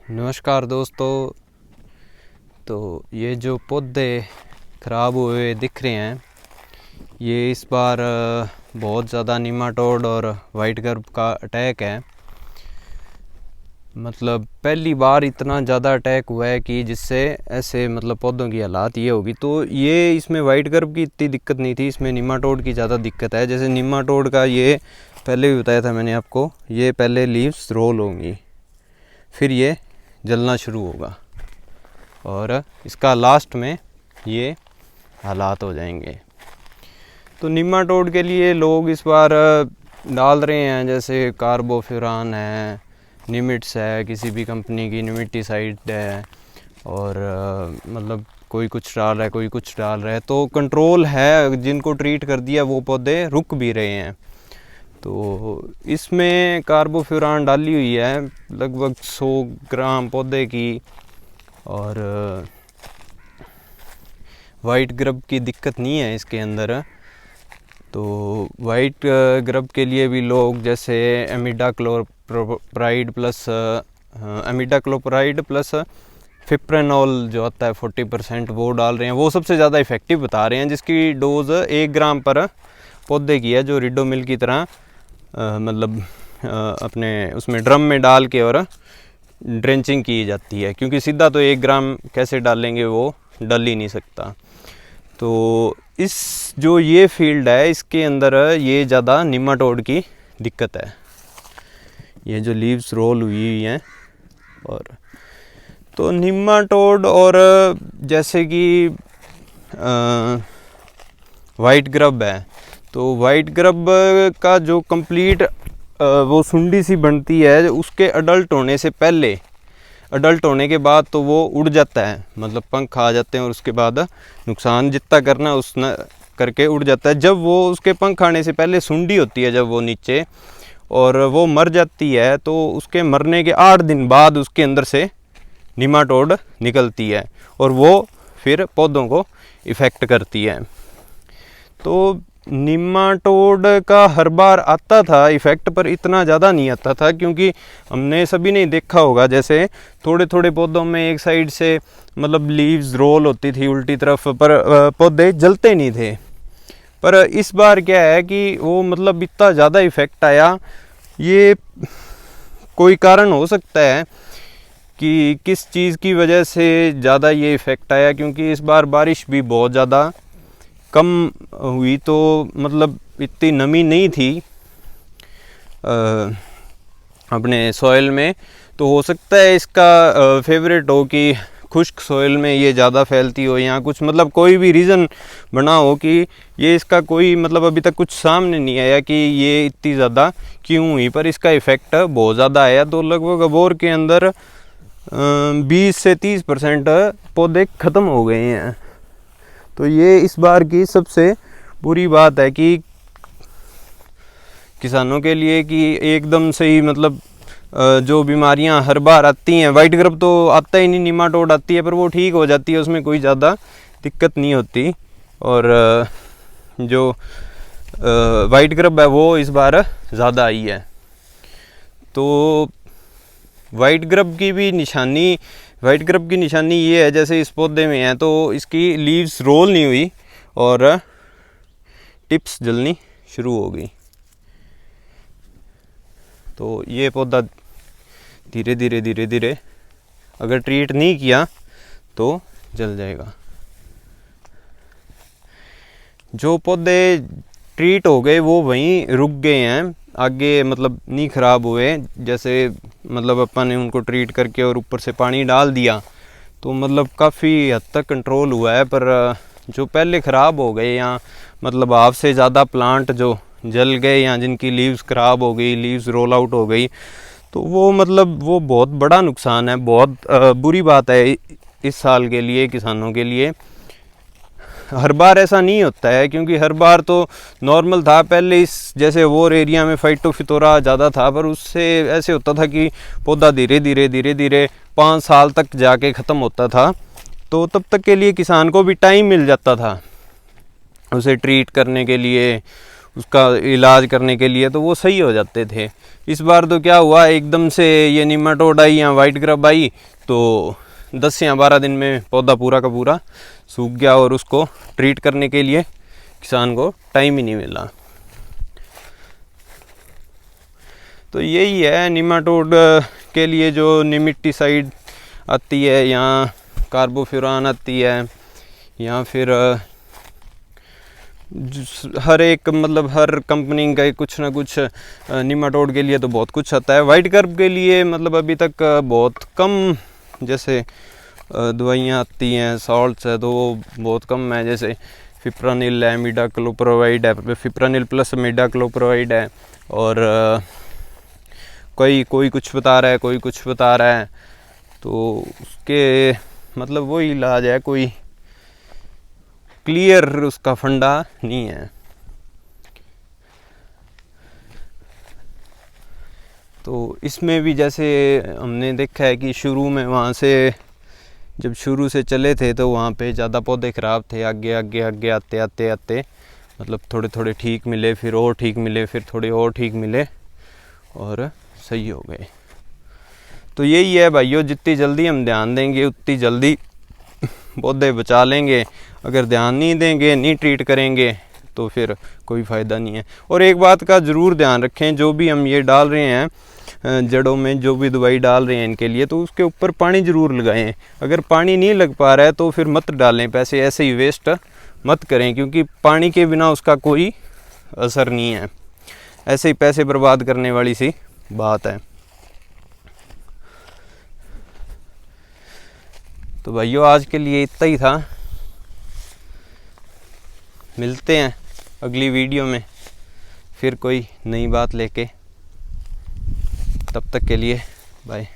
नमस्कार दोस्तों। तो ये जो पौधे ख़राब हुए दिख रहे हैं, ये इस बार बहुत ज़्यादा निमाटोड और वाइट गर्ब का अटैक है। मतलब पहली बार इतना ज़्यादा अटैक हुआ है कि जिससे ऐसे मतलब पौधों की हालात ये होगी। तो ये इसमें वाइट गर्ब की इतनी दिक्कत नहीं थी, इसमें निमाटोड की ज़्यादा दिक्कत है। जैसे निमाटोड का ये पहले भी बताया था मैंने आपको, ये पहले लीव्स रोल होंगी, फिर ये जलना शुरू होगा और इसका लास्ट में ये हालात हो जाएंगे। तो निमाटोड के लिए लोग इस बार डाल रहे हैं, जैसे कार्बोफ्यूरान है, निमिट्स है, किसी भी कंपनी की निमिटीसाइड है, और मतलब कोई कुछ डाल रहा है, कोई कुछ डाल रहा है। तो कंट्रोल है, जिनको ट्रीट कर दिया वो पौधे रुक भी रहे हैं। तो इसमें कार्बोफ्यूरान डाली हुई है लगभग 100 ग्राम पौधे की, और वाइट ग्रब की दिक्कत नहीं है इसके अंदर। तो वाइट ग्रब के लिए भी लोग जैसे एमिडाक्लोप्राइड प्लस फिप्रेनॉल जो आता है 40%, वो डाल रहे हैं। वो सबसे ज़्यादा इफ़ेक्टिव बता रहे हैं, जिसकी डोज़ 1 ग्राम पर पौधे की है, जो रिडोमिल की तरह मतलब अपने उसमें ड्रम में डाल के और ड्रेंचिंग की जाती है, क्योंकि सीधा तो 1 ग्राम कैसे डालेंगे, वो डल ही नहीं सकता। तो इस जो ये फील्ड है, इसके अंदर ये ज़्यादा निमाटोड की दिक्कत है। ये जो लीव्स रोल हुई हैं, और तो निमाटोड और जैसे कि वाइट ग्रब है, तो वाइट ग्रब का जो कंप्लीट वो सुंडी सी बनती है, उसके अडल्ट होने से पहले, अडल्ट होने के बाद तो वो उड़ जाता है, मतलब पंख आ जाते हैं, और उसके बाद नुकसान जितना करना उसने करके उड़ जाता है। जब वो उसके पंख आने से पहले सुंडी होती है, जब वो नीचे, और वो मर जाती है, तो उसके मरने के 8 दिन बाद उसके अंदर से निमाटोड निकलती है, और वो फिर पौधों को इफ़ेक्ट करती है। तो निमाटोड का हर बार आता था इफ़ेक्ट, पर इतना ज़्यादा नहीं आता था, क्योंकि हमने सभी ने देखा होगा, जैसे थोड़े थोड़े पौधों में एक साइड से मतलब लीव्स रोल होती थी उल्टी तरफ, पर पौधे जलते नहीं थे। पर इस बार क्या है कि वो मतलब इतना ज़्यादा इफ़ेक्ट आया। ये कोई कारण हो सकता है कि किस चीज़ की वजह से ज़्यादा ये इफ़ेक्ट आया, क्योंकि इस बार बारिश भी बहुत ज़्यादा कम हुई, तो मतलब इतनी नमी नहीं थी अपने सॉइल में। तो हो सकता है इसका फेवरेट हो कि खुश्क सॉइल में ये ज़्यादा फैलती हो, या कुछ मतलब कोई भी रीज़न बना हो कि ये इसका कोई मतलब अभी तक कुछ सामने नहीं आया कि ये इतनी ज़्यादा क्यों हुई, पर इसका इफ़ेक्ट बहुत ज़्यादा आया। तो लगभग अबोर के अंदर 20 से 30% पौधे ख़त्म हो गए हैं। तो ये इस बार की सबसे बुरी बात है कि किसानों के लिए, कि एकदम से ही मतलब जो बीमारियां हर बार आती हैं, वाइट ग्रब तो आता ही नहीं, निमाटोड आती है पर वो ठीक हो जाती है, उसमें कोई ज़्यादा दिक्कत नहीं होती। और जो वाइट ग्रब है वो इस बार ज़्यादा आई है। तो वाइट ग्रब की निशानी ये है, जैसे इस पौधे में है, तो इसकी लीव्स रोल नहीं हुई और टिप्स जलनी शुरू हो गई। तो ये पौधा धीरे धीरे अगर ट्रीट नहीं किया तो जल जाएगा। जो पौधे ट्रीट हो गए वो वहीं रुक गए हैं, आगे मतलब नहीं ख़राब हुए। जैसे मतलब अपन ने उनको ट्रीट करके और ऊपर से पानी डाल दिया, तो मतलब काफ़ी हद तक कंट्रोल हुआ है। पर जो पहले ख़राब हो गए, या मतलब हाफ से ज़्यादा प्लांट जो जल गए, या जिनकी लीव्स ख़राब हो गई, लीव्स रोल आउट हो गई, तो वो मतलब वो बहुत बड़ा नुकसान है, बहुत बुरी बात है इस साल के लिए, किसानों के लिए। हर बार ऐसा नहीं होता है, क्योंकि हर बार तो नॉर्मल था। पहले इस जैसे वोर एरिया में फाइटोफिथोरा ज़्यादा था, पर उससे ऐसे होता था कि पौधा धीरे धीरे 5 साल तक जाके ख़त्म होता था। तो तब तक के लिए किसान को भी टाइम मिल जाता था उसे ट्रीट करने के लिए, उसका इलाज करने के लिए, तो वो सही हो जाते थे। इस बार तो क्या हुआ, एकदम से ये निमाटोड आई या वाइट ग्रब आई तो 10 या 12 दिन में पौधा पूरा का पूरा सूख गया और उसको ट्रीट करने के लिए किसान को टाइम ही नहीं मिला। तो यही है निमाटोड के लिए जो निमिट्टीसाइड आती है या कार्बोफ्यूरान आती है या फिर हर एक मतलब हर कंपनी का कुछ ना कुछ निमाटोड के लिए तो बहुत कुछ आता है। वाइट ग्रब के लिए मतलब अभी तक बहुत कम जैसे दवाइयाँ आती हैं, सॉल्ट्स है तो वो बहुत कम है, जैसे फिप्रानिल है, इमिडाक्लोप्रोवाइड है, फिप्रानिल प्लस इमिडाक्लोप्रोवाइड है और कोई कुछ बता रहा है, कोई कुछ बता रहा है। तो उसके मतलब वही इलाज है, कोई क्लियर उसका फंडा नहीं है। तो इसमें भी जैसे हमने देखा है कि शुरू में वहाँ से जब शुरू से चले थे तो वहाँ पे ज़्यादा पौधे ख़राब थे, आगे आगे आगे आते आते आते मतलब थोड़े थोड़े ठीक मिले, फिर और ठीक मिले, फिर थोड़े और ठीक मिले और सही हो गए। तो यही है भाइयों, जितनी जल्दी हम ध्यान देंगे उतनी जल्दी पौधे बचा लेंगे। अगर ध्यान नहीं देंगे, नहीं ट्रीट करेंगे तो फिर कोई फ़ायदा नहीं है। और एक बात का ज़रूर ध्यान रखें, जो भी हम ये डाल रहे हैं जड़ों में जो भी दवाई डाल रहे हैं इनके लिए, तो उसके ऊपर पानी ज़रूर लगाएं। अगर पानी नहीं लग पा रहा है तो फिर मत डालें, पैसे ऐसे ही वेस्ट मत करें, क्योंकि पानी के बिना उसका कोई असर नहीं है, ऐसे ही पैसे बर्बाद करने वाली सी बात है। तो भाइयों आज के लिए इतना ही था, मिलते हैं अगली वीडियो में फिर कोई नई बात लेके, तब तक के लिए बाय।